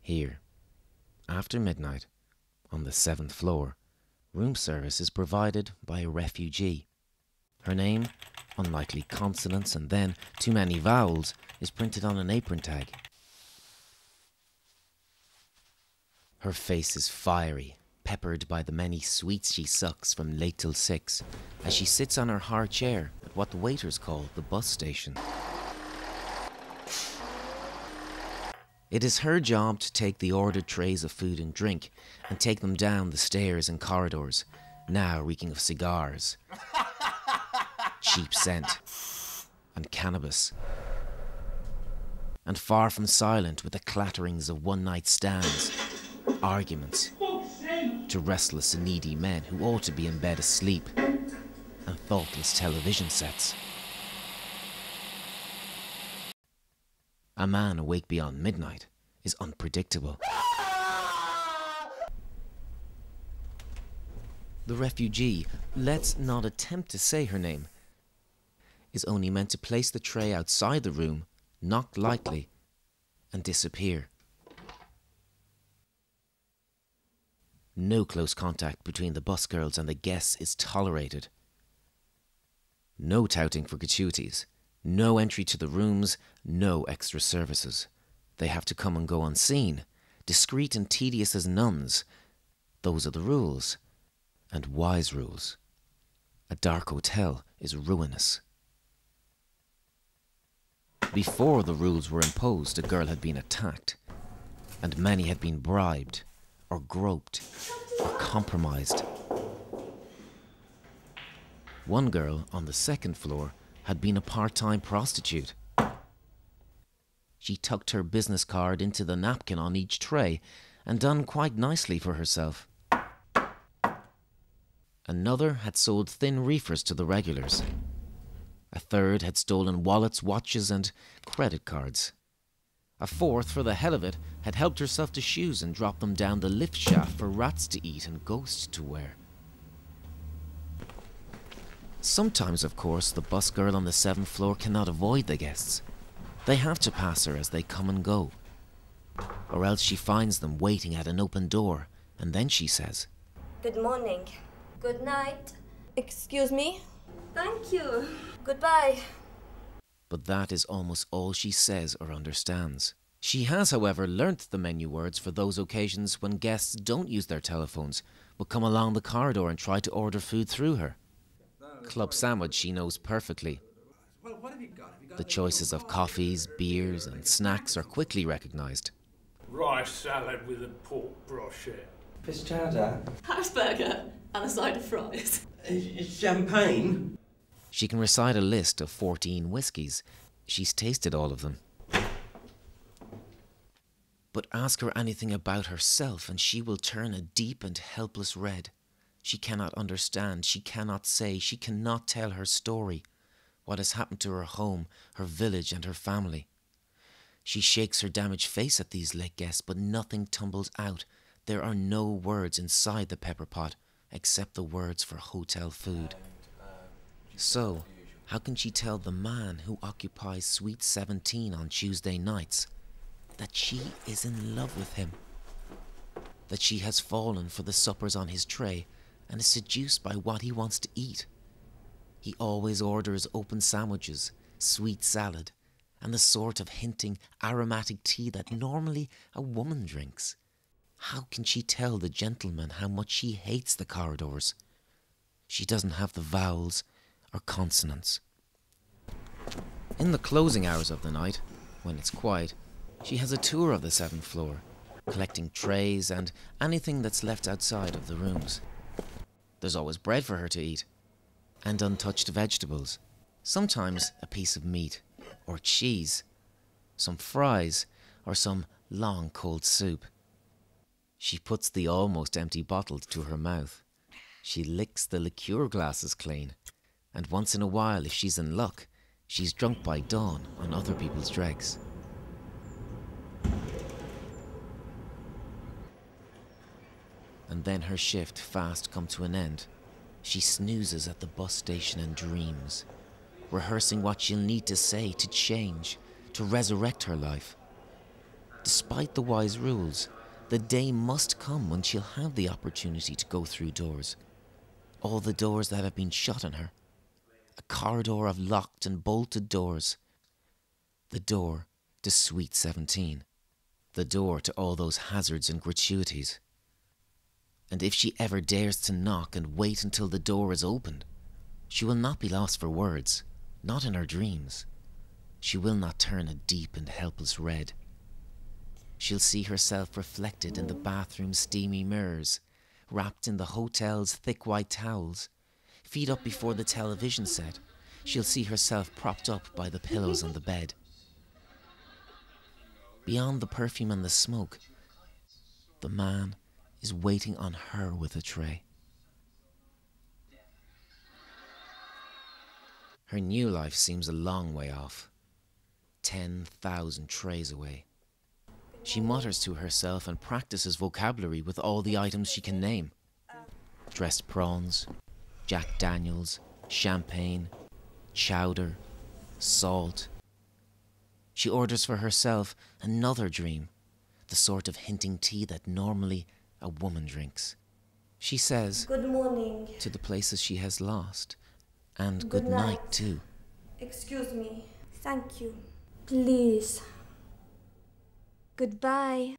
Here, after midnight, on the 7th floor, room service is provided by a refugee. Her name, unlikely consonants and then too many vowels, is printed on an apron tag. Her face is fiery, peppered by the many sweets she sucks from late till 6, as she sits on her hard chair at what the waiters call the bus station. It is her job to take the ordered trays of food and drink and take them down the stairs and corridors, now reeking of cigars, cheap scent, and cannabis. And far from silent with the clatterings of one-night stands, arguments, to restless and needy men who ought to be in bed asleep, and thoughtless television sets. A man awake beyond midnight is unpredictable. The refugee, let's not attempt to say her name, is only meant to place the tray outside the room, knock lightly, and disappear. No close contact between the busgirls and the guests is tolerated. No touting for gratuities. No entry to the rooms, no extra services. They have to come and go unseen, discreet and tedious as nuns. Those are the rules, and wise rules. A dark hotel is ruinous. Before the rules were imposed, a girl had been attacked, and many had been bribed, or groped, or compromised. One girl on the 2nd floor had been a part-time prostitute. She tucked her business card into the napkin on each tray and done quite nicely for herself. Another had sold thin reefers to the regulars. A third had stolen wallets, watches and credit cards. A fourth, for the hell of it, had helped herself to shoes and dropped them down the lift shaft for rats to eat and ghosts to wear. Sometimes, of course, the bus girl on the 7th floor cannot avoid the guests. They have to pass her as they come and go. Or else she finds them waiting at an open door, and then she says, "Good morning." "Good night." "Excuse me?" "Thank you." "Goodbye." But that is almost all she says or understands. She has, however, learnt the menu words for those occasions when guests don't use their telephones, but come along the corridor and try to order food through her. Club sandwich she knows perfectly. The choices of coffees, beers and snacks are quickly recognised. Rice salad with a pork brochette. Fish chowder. House burger and a side of fries. Champagne. She can recite a list of 14 whiskies. She's tasted all of them. But ask her anything about herself and she will turn a deep and helpless red. She cannot understand, she cannot say, she cannot tell her story, what has happened to her home, her village and her family. She shakes her damaged face at these late guests, but nothing tumbles out. There are no words inside the pepper pot, except the words for hotel food. So, how can she tell the man who occupies Suite 17 on Tuesday nights that she is in love with him? That she has fallen for the suppers on his tray and is seduced by what he wants to eat? He always orders open sandwiches, sweet salad, and the sort of hinting aromatic tea that normally a woman drinks. How can she tell the gentleman how much she hates the corridors? She doesn't have the vowels or consonants. In the closing hours of the night, when it's quiet, she has a tour of the 7th floor, collecting trays and anything that's left outside of the rooms. There's always bread for her to eat, and untouched vegetables, sometimes a piece of meat, or cheese, some fries, or some long cold soup. She puts the almost empty bottle to her mouth. She licks the liqueur glasses clean, and once in a while, if she's in luck, she's drunk by dawn on other people's dregs. And then her shift fast come to an end. She snoozes at the bus station and dreams, rehearsing what she'll need to say to change, to resurrect her life. despite the wise rules, the day must come when she'll have the opportunity to go through doors. All the doors that have been shut on her. A corridor of locked and bolted doors. The door to Sweet 17. The door to all those hazards and gratuities. And if she ever dares to knock and wait until the door is opened, she will not be lost for words, not in her dreams. She will not turn a deep and helpless red. She'll see herself reflected in the bathroom's steamy mirrors, wrapped in the hotel's thick white towels, feet up before the television set. She'll see herself propped up by the pillows on the bed. Beyond the perfume and the smoke, the man is waiting on her with a tray. Her new life seems a long way off, 10,000 trays away. She mutters to herself and practices vocabulary with all the items she can name. Dressed prawns, Jack Daniels, champagne, chowder, salt. She orders for herself another dream, the sort of hinting tea that normally a woman drinks. She says Good morning. to the places she has lost, and good night too. Excuse me. Thank you. Please. Goodbye.